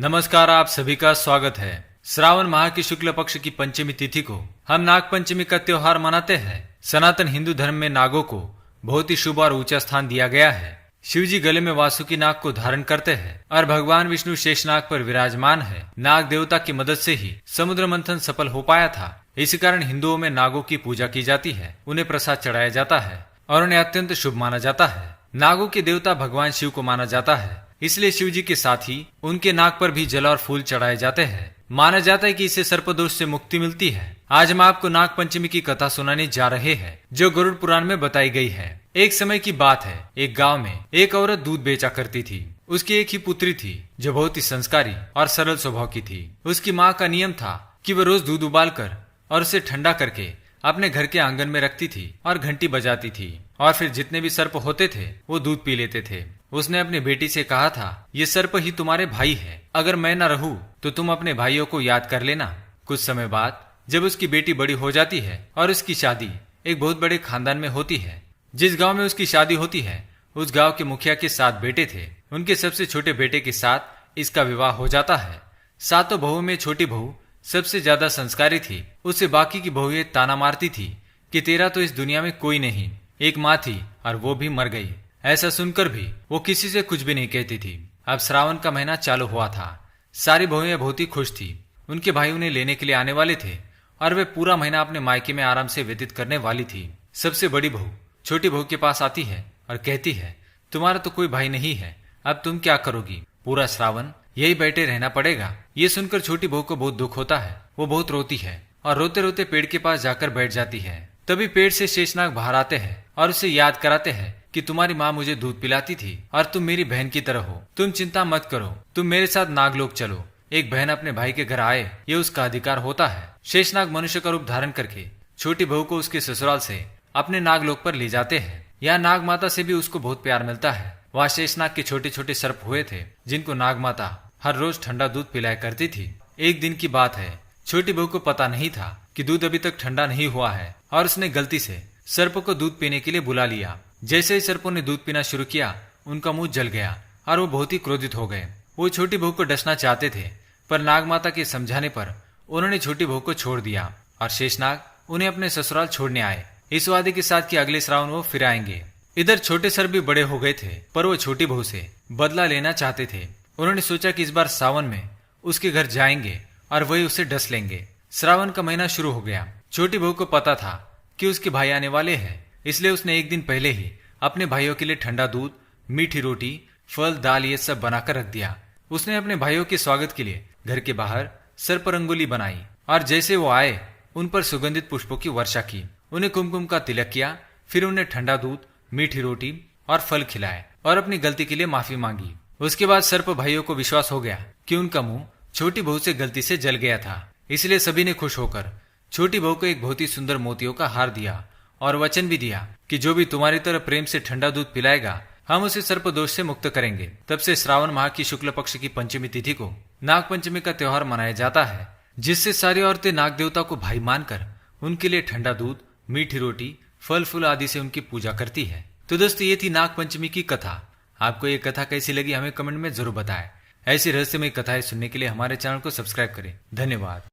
नमस्कार, आप सभी का स्वागत है। श्रावण माह की शुक्ल पक्ष की पंचमी तिथि को हम नाग पंचमी का त्योहार मनाते हैं। सनातन हिंदू धर्म में नागों को बहुत ही शुभ और ऊंचा स्थान दिया गया है। शिव जी गले में वासुकी नाग को धारण करते हैं और भगवान विष्णु शेषनाग पर विराजमान है। नाग देवता की मदद से ही समुद्र मंथन सफल हो पाया था। इसी कारण हिंदुओं में नागों की पूजा की जाती है, उन्हें प्रसाद चढ़ाया जाता है और उन्हें अत्यंत शुभ माना जाता है। नागों के देवता भगवान शिव को माना जाता है, इसलिए शिव जी के साथ ही उनके नाक पर भी जल और फूल चढ़ाए जाते हैं। माना जाता है कि इससे सर्पदोष से मुक्ति मिलती है। आज हम आपको नाग पंचमी की कथा सुनाने जा रहे हैं, जो गरुड़ पुराण में बताई गई है। एक समय की बात है, एक गांव में एक औरत दूध बेचा करती थी। उसकी एक ही पुत्री थी जो बहुत ही संस्कारी और सरल स्वभाव की थी। उसकी माँ का नियम था कि वह रोज दूध उबाल कर और उसे ठंडा करके अपने घर के आंगन में रखती थी और घंटी बजाती थी, और फिर जितने भी सर्प होते थे वो दूध पी लेते थे। उसने अपनी बेटी से कहा था, ये सर्प ही तुम्हारे भाई है, अगर मैं न रहूं तो तुम अपने भाइयों को याद कर लेना। कुछ समय बाद जब उसकी बेटी बड़ी हो जाती है और उसकी शादी एक बहुत बड़े खानदान में होती है। जिस गांव में उसकी शादी होती है उस गांव के मुखिया के 7 बेटे थे। उनके सबसे छोटे बेटे के साथ इसका विवाह हो जाता है। 7 बहुओं में छोटी बहू सबसे ज्यादा संस्कारी थी। उससे बाकी की बहुएं ताना मारती थी कि तेरा तो इस दुनिया में कोई नहीं। एक माँ थी और वो भी मर गई। ऐसा सुनकर भी वो किसी से कुछ भी नहीं कहती थी। अब श्रावण का महीना चालू हुआ था। सारी बहुएं बहुत ही खुश थी। उनके भाई उन्हें लेने के लिए आने वाले थे और वे पूरा महीना अपने मायके में आराम से व्यतीत करने वाली थी। सबसे बड़ी बहू छोटी बहू के पास आती है और कहती है, तुम्हारा तो कोई भाई नहीं है, अब तुम क्या करोगी? पूरा श्रावण यही बैठे रहना पड़ेगा। ये सुनकर छोटी बहू को बहुत दुख होता है। वो बहुत रोती है और रोते रोते पेड़ के पास जाकर बैठ जाती है। तभी पेड़ से शेषनाग बाहर आते हैं और उसे याद कराते हैं कि तुम्हारी माँ मुझे दूध पिलाती थी और तुम मेरी बहन की तरह हो। तुम चिंता मत करो, तुम मेरे साथ नागलोक चलो। एक बहन अपने भाई के घर आए, ये उसका अधिकार होता है। शेषनाग मनुष्य का रूप धारण करके छोटी बहू को उसके ससुराल से अपने नागलोक पर ले जाते हैं। यहाँ नाग माता से भी उसको बहुत प्यार मिलता है। वहाँ शेषनाग के छोटे छोटे सर्प हुए थे जिनको नाग माता हर रोज ठंडा दूध पिलाया करती थी। एक दिन की बात है, छोटी बहू को पता नहीं था कि दूध अभी तक ठंडा नहीं हुआ है और उसने गलती से सर्प को दूध पीने के लिए बुला लिया। जैसे ही सर्पों ने दूध पीना शुरू किया, उनका मुंह जल गया और वो बहुत ही क्रोधित हो गए। वो छोटी बहू को डसना चाहते थे, पर नाग माता के समझाने पर उन्होंने छोटी बहू को छोड़ दिया और शेषनाग उन्हें अपने ससुराल छोड़ने आए, इस वादे के साथ कि अगले श्रावण वो फिर आएंगे। इधर छोटे सर्प भी बड़े हो गए थे, पर वो छोटी बहू से बदला लेना चाहते थे। उन्होंने सोचा कि इस बार सावन में उसके घर जाएंगे और वही उसे डस लेंगे। श्रावण का महीना शुरू हो गया। छोटी बहू को पता था कि उसके भाई आने वाले हैं, इसलिए उसने एक दिन पहले ही अपने भाइयों के लिए ठंडा दूध, मीठी रोटी, फल, दाल ये सब बनाकर रख दिया। उसने अपने भाइयों के स्वागत के लिए घर के बाहर सर्प रंगोली बनाई और जैसे वो आए उन पर सुगंधित पुष्पों की वर्षा की। उन्हें कुमकुम का तिलक किया, फिर उन्हें ठंडा दूध, मीठी रोटी और फल खिलाए और अपनी गलती के लिए माफी मांगी। उसके बाद सर्प भाइयों को विश्वास हो गया कि उनका मुंह छोटी बहू से गलती से जल गया था, इसलिए सभी ने खुश होकर छोटी बहू को एक बहुत ही सुंदर मोतियों का हार दिया और वचन भी दिया कि जो भी तुम्हारी तरह प्रेम से ठंडा दूध पिलाएगा, हम उसे सर्प दोष से मुक्त करेंगे। तब से श्रावण माह की शुक्ल पक्ष की पंचमी तिथि को नाग पंचमी का त्योहार मनाया जाता है, जिससे सारी औरतें नाग देवता को भाई मानकर उनके लिए ठंडा दूध, मीठी रोटी, फल फूल आदि से उनकी पूजा करती है। तो दोस्तों, ये थी नाग पंचमी की कथा। आपको ये कथा कैसी लगी हमें कमेंट में जरूर बताएं। ऐसी रहस्यमय कथाएं सुनने के लिए हमारे चैनल को सब्सक्राइब करें। धन्यवाद।